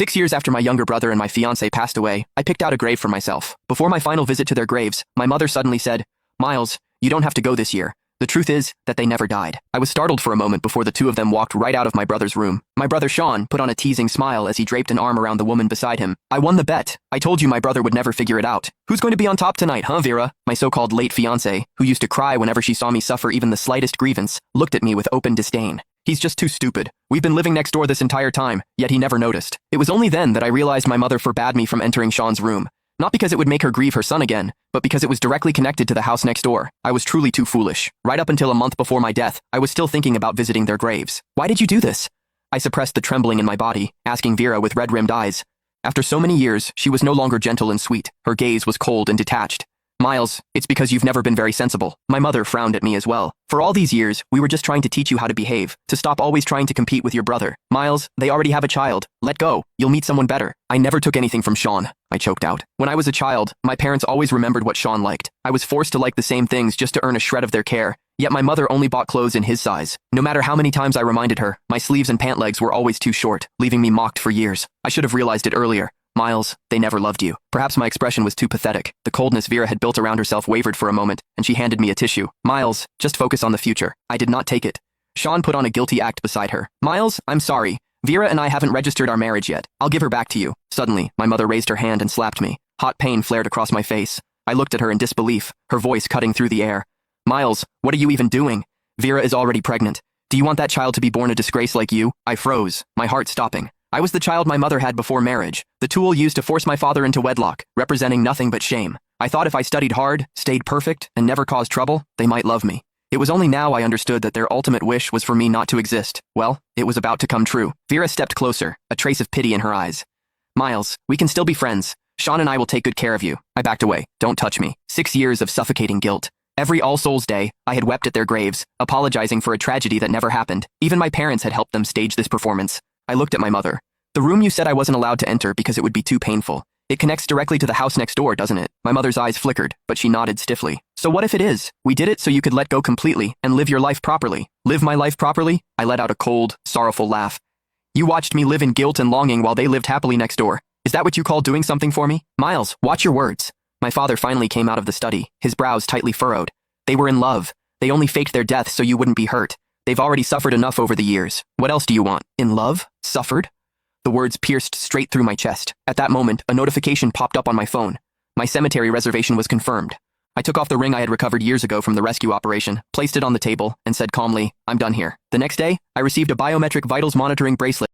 6 years after my younger brother and my fiancé passed away, I picked out a grave for myself. Before my final visit to their graves, my mother suddenly said, "Miles, you don't have to go this year." The truth is that they never died. I was startled for a moment before the two of them walked right out of my brother's room. My brother Sean put on a teasing smile as he draped an arm around the woman beside him. "I won the bet. I told you my brother would never figure it out. Who's going to be on top tonight, huh, Vera?" My so-called late fiancé, who used to cry whenever she saw me suffer even the slightest grievance, looked at me with open disdain. "He's just too stupid. We've been living next door this entire time, yet he never noticed." It was only then that I realized my mother forbade me from entering Sean's room. Not because it would make her grieve her son again, but because it was directly connected to the house next door. I was truly too foolish. Right up until a month before my death, I was still thinking about visiting their graves. "Why did you do this?" I suppressed the trembling in my body, asking Vera with red-rimmed eyes. After so many years, she was no longer gentle and sweet. Her gaze was cold and detached. "Miles, it's because you've never been very sensible." My mother frowned at me as well. "For all these years, we were just trying to teach you how to behave, to stop always trying to compete with your brother. Miles, they already have a child. Let go. You'll meet someone better." "I never took anything from Sean," I choked out. "When I was a child, my parents always remembered what Sean liked. I was forced to like the same things just to earn a shred of their care. Yet my mother only bought clothes in his size. No matter how many times I reminded her, my sleeves and pant legs were always too short, leaving me mocked for years. I should have realized it earlier. Miles, they never loved you." Perhaps my expression was too pathetic. The coldness Vera had built around herself wavered for a moment, and she handed me a tissue. "Miles, just focus on the future." I did not take it. Sean put on a guilty act beside her. "Miles, I'm sorry. Vera and I haven't registered our marriage yet. I'll give her back to you." Suddenly, my mother raised her hand and slapped me. Hot pain flared across my face. I looked at her in disbelief, her voice cutting through the air. "Miles, what are you even doing? Vera is already pregnant. Do you want that child to be born a disgrace like you?" I froze, my heart stopping. I was the child my mother had before marriage, the tool used to force my father into wedlock, representing nothing but shame. I thought if I studied hard, stayed perfect, and never caused trouble, they might love me. It was only now I understood that their ultimate wish was for me not to exist. Well, it was about to come true. Vera stepped closer, a trace of pity in her eyes. "Miles, we can still be friends. Sean and I will take good care of you." I backed away. "Don't touch me." 6 years of suffocating guilt. Every All Souls Day, I had wept at their graves, apologizing for a tragedy that never happened. Even my parents had helped them stage this performance. I looked at my mother. "The room you said I wasn't allowed to enter because it would be too painful. It connects directly to the house next door, doesn't it?" My mother's eyes flickered, but she nodded stiffly. "So what if it is? We did it so you could let go completely and live your life properly." "Live my life properly?" I let out a cold, sorrowful laugh. "You watched me live in guilt and longing while they lived happily next door. Is that what you call doing something for me?" "Miles, watch your words." My father finally came out of the study, his brows tightly furrowed. "They were in love. They only faked their death so you wouldn't be hurt. They've already suffered enough over the years. What else do you want?" "In love? Suffered?" The words pierced straight through my chest. At that moment, a notification popped up on my phone. My cemetery reservation was confirmed. I took off the ring I had recovered years ago from the rescue operation, placed it on the table, and said calmly, "I'm done here." The next day, I received a biometric vitals monitoring bracelet.